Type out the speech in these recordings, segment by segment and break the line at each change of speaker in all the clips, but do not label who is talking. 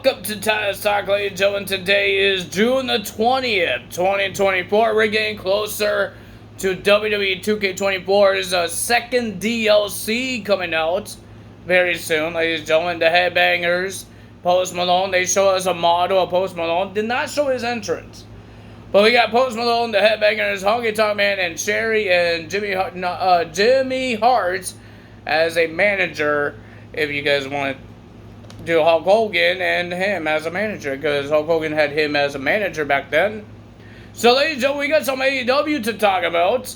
Welcome to Titus Talk, ladies and gentlemen. Today is June the 20th, 2024. We're getting closer to WWE 2K24's second DLC coming out very soon, ladies and gentlemen. The Headbangers, Post Malone, they show us a model of Post Malone. Did not show his entrance. But we got Post Malone, the Headbangers, Honky Tonk Man, and Sherry and Jimmy Hart as a manager, if you guys want to do Hulk Hogan and him as a manager, because Hulk Hogan had him as a manager back then. So, ladies and gentlemen, we got some AEW to talk about.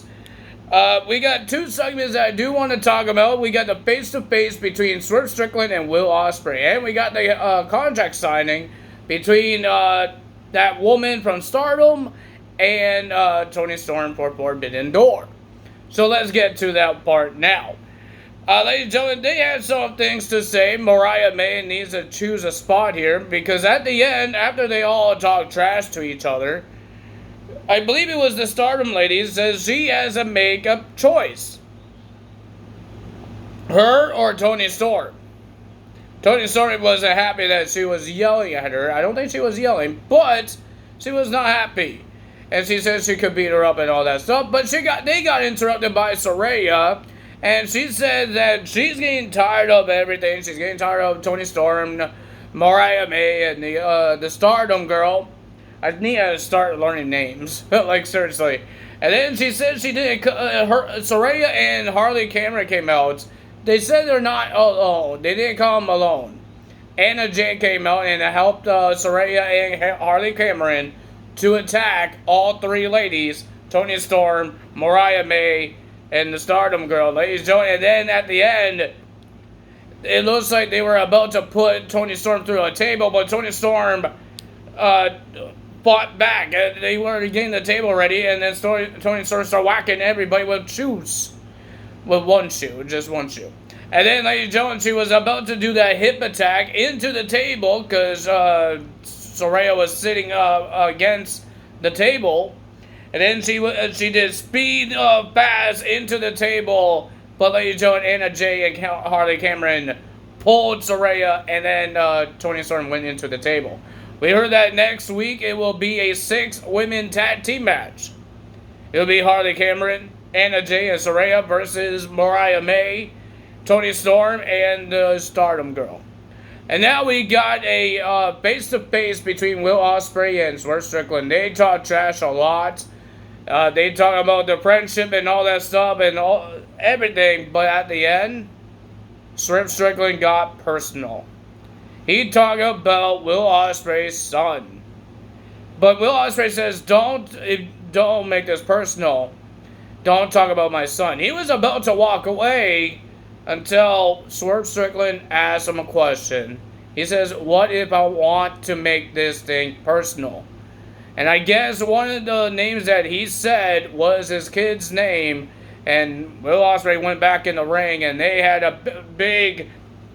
We got two segments that I do want to talk about. We got the face-to-face between Swerve Strickland and Will Ospreay, and we got the contract signing between that woman from Stardom and Toni Storm for Forbidden Door. So let's get to that part now. Ladies and gentlemen, they had some things to say. Mariah May needs to choose a spot here, because at the end, after they all talk trash to each other, I believe it was the Stardom lady says she has a makeup choice. Her or Toni Storm. Toni Storm wasn't happy that she was yelling at her. I don't think she was yelling, but she was not happy. And she said she could beat her up and all that stuff, but they got interrupted by Saraya. And she said that she's getting tired of everything. She's getting tired of Toni Storm, Mariah May, and the Stardom girl. I need to start learning names, like seriously. And then she said she didn't. Saraya and Harley Cameron came out. They said they're not alone. They didn't come alone. Anna Jay came out and helped Saraya and Harley Cameron to attack all three ladies: Toni Storm, Mariah May, and the Stardom girl, ladies and gentlemen. And then at the end, it looks like they were about to put Toni Storm through a table, but Toni Storm fought back. They were getting the table ready, and then Toni Storm started whacking everybody with shoes. With one shoe, just one shoe. And then, ladies and gentlemen, she was about to do that hip attack into the table, because Saraya was sitting against the table. And then she did speed fast into the table, but ladies and gentlemen, Anna Jay and Harley Cameron pulled Saraya, and then Toni Storm went into the table. We heard that next week it will be a 6-women tag team match. It will be Harley Cameron, Anna Jay, and Saraya versus Mariah May, Toni Storm, and the Stardom girl. And now we got a face-to-face between Will Ospreay and Swerve Strickland. They talk trash a lot. They talk about the friendship and all that stuff and everything, but at the end, Swerve Strickland got personal. He talked about Will Ospreay's son. But Will Ospreay says, don't make this personal. Don't talk about my son. He was about to walk away until Swerve Strickland asked him a question. He says, what if I want to make this thing personal? And I guess one of the names that he said was his kid's name. And Will Ospreay went back in the ring, and they had a big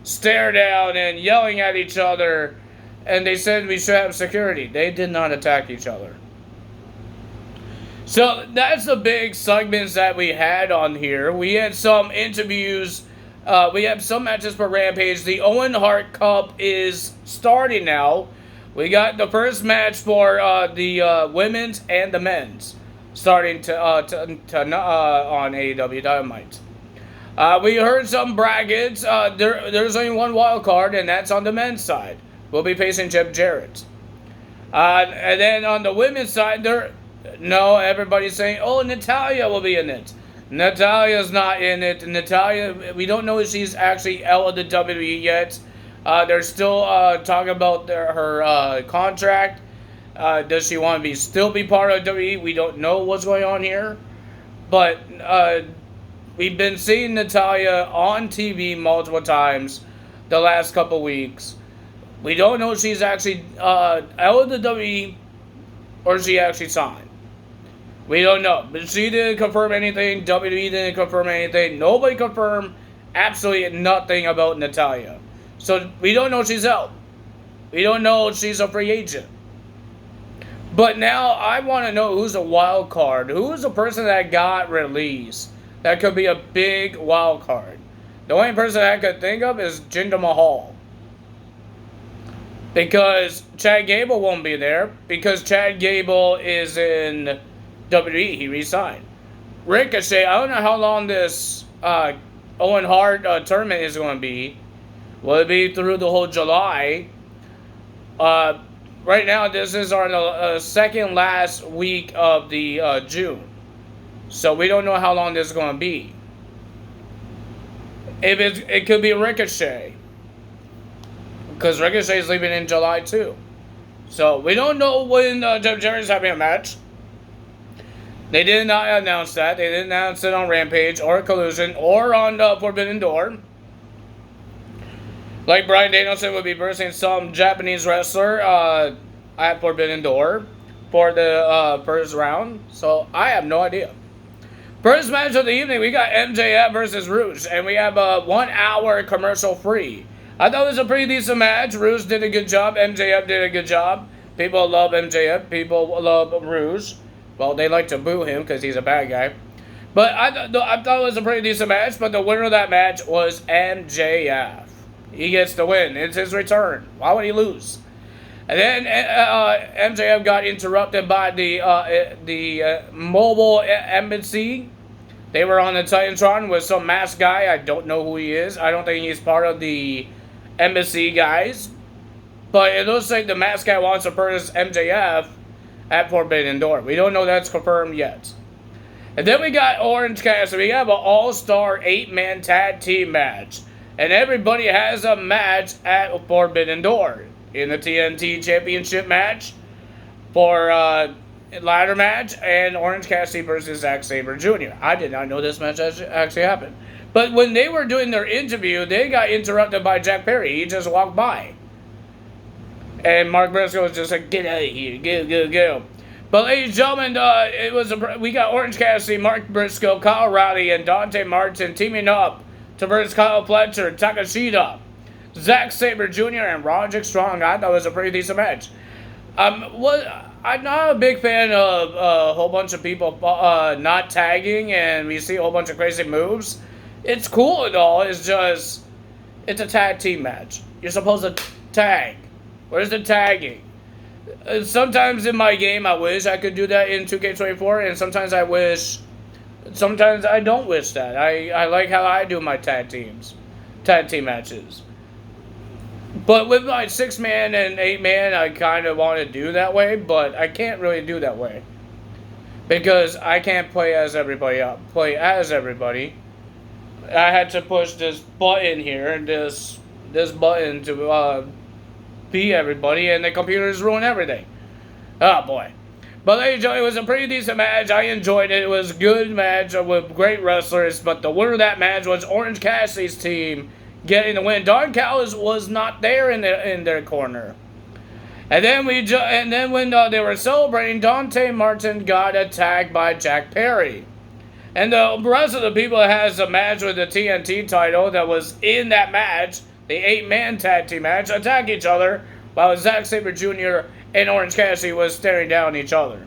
stare down and yelling at each other. And they said we should have security. They did not attack each other. So that's the big segments that we had on here. We had some interviews. We have some matches for Rampage. The Owen Hart Cup is starting now. We got the first match for the women's and the men's starting on AEW Dynamite. We heard some brackets. There's only one wild card, and that's on the men's side. We'll be facing Jeff Jarrett. And then on the women's side, everybody's saying, oh, Natalya will be in it. Natalya's not in it. Natalya, we don't know if she's actually out of the WWE yet. They're still talking about her contract. Does she want to still be part of WWE? We don't know what's going on here. But we've been seeing Natalya on TV multiple times the last couple weeks. We don't know if she's actually out of the WWE or she actually signed. We don't know. But she didn't confirm anything. WWE didn't confirm anything. Nobody confirmed absolutely nothing about Natalya. So we don't know if she's out. We don't know if she's a free agent. But now I want to know who's a wild card. Who's the person that got released that could be a big wild card? The only person I could think of is Jinder Mahal. because Chad Gable won't be there because Chad Gable is in WWE. He resigned. Ricochet, I don't know how long this Owen Hart tournament is going to be. Will it be through the whole July? Right now, this is our second last week of the June. So we don't know how long this is going to be. It could be Ricochet. Because Ricochet is leaving in July too. So we don't know when Jeff Jarrett's having a match. They did not announce that. They didn't announce it on Rampage or Collusion or on Forbidden Door. Like Bryan Danielson would be versing some Japanese wrestler at Forbidden Door for the first round. So I have no idea. First match of the evening, we got MJF versus Rouge. And we have a 1 hour commercial free. I thought it was a pretty decent match. Rouge did a good job. MJF did a good job. People love MJF. People love Rouge. Well, they like to boo him because he's a bad guy. But I thought it was a pretty decent match. But the winner of that match was MJF. He gets the win. It's his return. Why would he lose? And then MJF got interrupted by the mobile embassy. They were on the Titantron with some masked guy. I don't know who he is. I don't think he's part of the embassy guys. But it looks like the masked guy wants to versus MJF at Forbidden Door. We don't know that's confirmed yet. And then we got Orange Cassidy. We have an all-star 8-man tag team match. And everybody has a match at Forbidden Door. In the TNT Championship match for ladder match and Orange Cassidy versus Zack Sabre Jr. I did not know this match actually happened. But when they were doing their interview, they got interrupted by Jack Perry. He just walked by. And Mark Briscoe was just like, get out of here, go. But ladies and gentlemen, we got Orange Cassidy, Mark Briscoe, Kyle Rowley, and Dante Martin teaming up to versus Kyle Fletcher, Takashita, Zack Sabre Jr. and Roderick Strong. I thought it was a pretty decent match. I'm not a big fan of a whole bunch of people not tagging and we see a whole bunch of crazy moves. It's cool and all. It's just, it's a tag team match. You're supposed to tag. Where's the tagging? Sometimes in my game, I wish I could do that in 2K24, and sometimes I don't wish that. I like how I do my tag team matches. But with my 6-man and 8-man, I kind of want to do that way, but I can't really do that way. Because I can't play as everybody. I had to push this button here, and this button to be everybody, and the computers ruin everything. Oh boy. But ladies and gentlemen, it was a pretty decent match. I enjoyed it. It was a good match with great wrestlers, but the winner of that match was Orange Cassidy's team getting the win. Don Callis was not there in their corner. And then when they were celebrating, Dante Martin got attacked by Jack Perry. And the rest of the people that has a match with the TNT title that was in that match, the 8-man tag team match, attack each other while Zack Sabre Jr. and Orange Cassidy was staring down each other.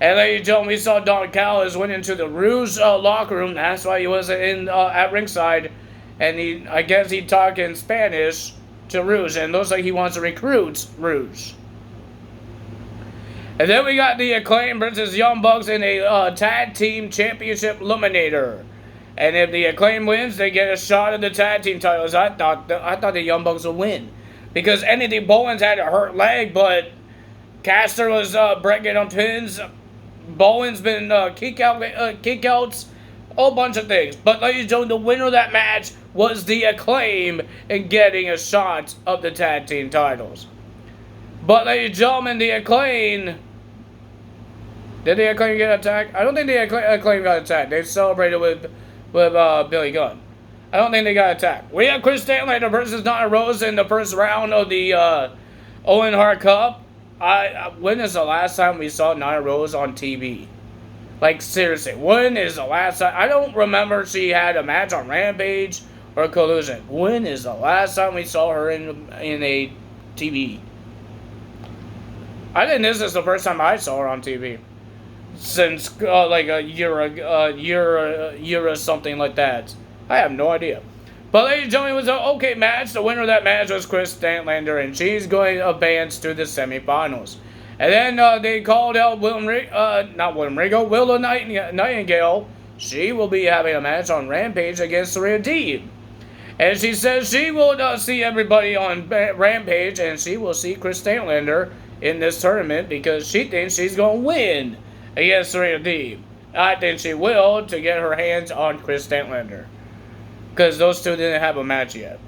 And ladies and gentlemen, we saw Don Callis went into the Rouge locker room. That's why he wasn't at ringside. And I guess he talked in Spanish to Rouge. And it looks like he wants to recruit Rouge. And then we got the Acclaim versus Young Bucks in a tag team championship eliminator. And if the Acclaim wins, they get a shot at the tag team titles. I thought the Young Bucks would win. Because Anthony Bowens had a hurt leg, but Caster was breaking on pins. Bowens been kickouts, a whole bunch of things. But ladies and gentlemen, the winner of that match was the Acclaim in getting a shot of the tag team titles. But ladies and gentlemen, the Acclaim... Did the Acclaim get attacked? I don't think the Acclaim got attacked. They celebrated with Billy Gunn. I don't think they got attacked. We have Chris Stanlater versus Nyla Rose in the first round of the Owen Hart Cup. When is the last time we saw Nyla Rose on TV? Like, seriously, when is the last time? I don't remember she had a match on Rampage or Collusion. When is the last time we saw her in a TV? I think this is the first time I saw her on TV. Since like a year or something like that. I have no idea. But ladies and gentlemen, it was an okay match. The winner of that match was Chris Statlander, and she's going to advance to the semifinals. And then they called out Willow Nightingale. She will be having a match on Rampage against Rhea D. And she says she will see everybody on Rampage, and she will see Chris Statlander in this tournament because she thinks she's going to win against Rhea D. I think she will to get her hands on Chris Statlander, because those two didn't have a match yet.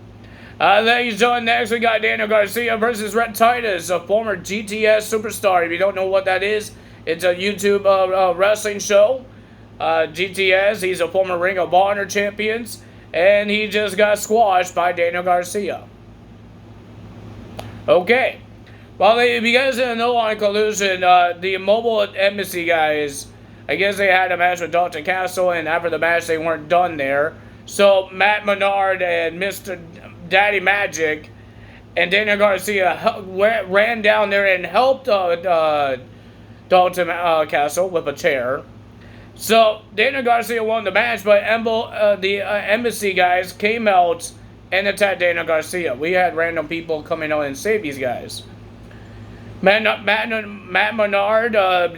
Ladies and gentlemen, next we got Daniel Garcia versus Rhett Titus, a former GTS superstar. If you don't know what that is, it's a YouTube wrestling show. GTS, he's a former Ring of Honor champion, and he just got squashed by Daniel Garcia. Okay. Well, if you guys didn't know on Collusion, the Mobile Embassy guys, I guess they had a match with Dalton Castle, and after the match, they weren't done there. So, Matt Menard and Mr. Daddy Magic and Daniel Garcia ran down there and helped Dalton Castle with a chair. So, Daniel Garcia won the match, but the Embassy guys came out and attacked Daniel Garcia. We had random people coming out and save these guys. Matt Menard,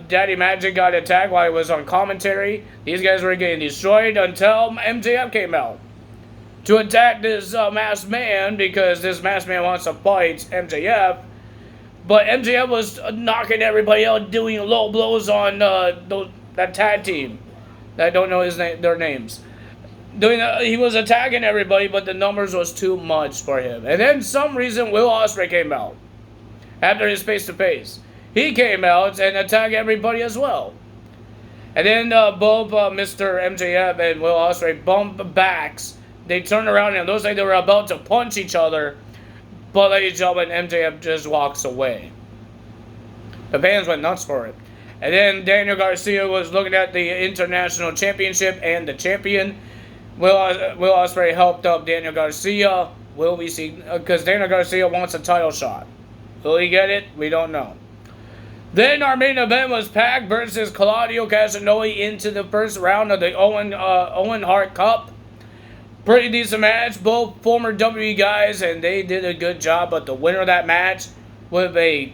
Daddy Magic got attacked while he was on commentary. These guys were getting destroyed until MJF came out to attack this masked man, because this masked man wants to fight MJF. But MJF was knocking everybody out, doing low blows on that tag team. I don't know their names. He was attacking everybody, but the numbers was too much for him. And then some reason Will Ospreay came out. After his face-to-face, he came out and attacked everybody as well. And then both Mr. MJF and Will Ospreay bumped backs. They turned around and it looks like they were about to punch each other. But ladies and gentlemen, MJF just walks away. The fans went nuts for it. And then Daniel Garcia was looking at the International Championship and the champion. Will Ospreay helped up Daniel Garcia. Will we see? Because Daniel Garcia wants a title shot. Will he get it? We don't know. Then our main event was Pac versus Claudio Castagnoli into the first round of the Owen Hart Cup. Pretty decent match. Both former WWE guys, and they did a good job. But the winner of that match with a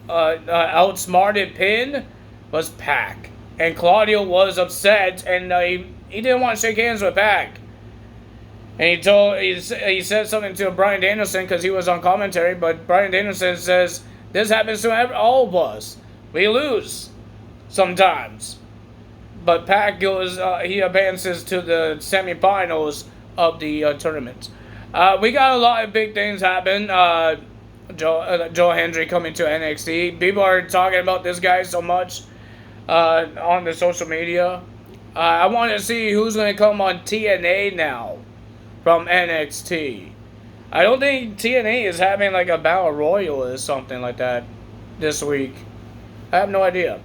outsmarted pin was Pac. And Claudio was upset, and he didn't want to shake hands with Pac. And he said something to Bryan Danielson because he was on commentary, but Bryan Danielson says, this happens to all of us. We lose sometimes. But Pac goes, he advances to the semifinals of the tournament. We got a lot of big things happen. Joe Hendry coming to NXT. People are talking about this guy so much on the social media. I want to see who's going to come on TNA now from NXT. I don't think TNA is having like a Battle Royal or something like that this week. I have no idea.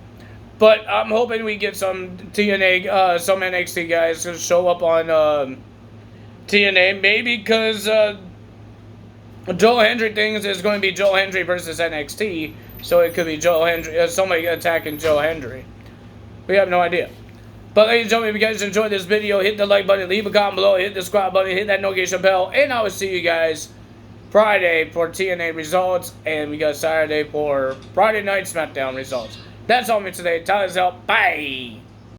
But I'm hoping we get some TNA, some NXT guys to show up on TNA. Maybe because Joe Hendry thinks it's going to be Joe Hendry versus NXT. So it could be Joe Hendry, somebody attacking Joe Hendry. We have no idea. But ladies and gentlemen, if you guys enjoyed this video, hit the like button, leave a comment below, hit the subscribe button, hit that notification bell, and I will see you guys Friday for TNA results, and we got Saturday for Friday Night SmackDown results. That's all for me today. Time is out. Bye!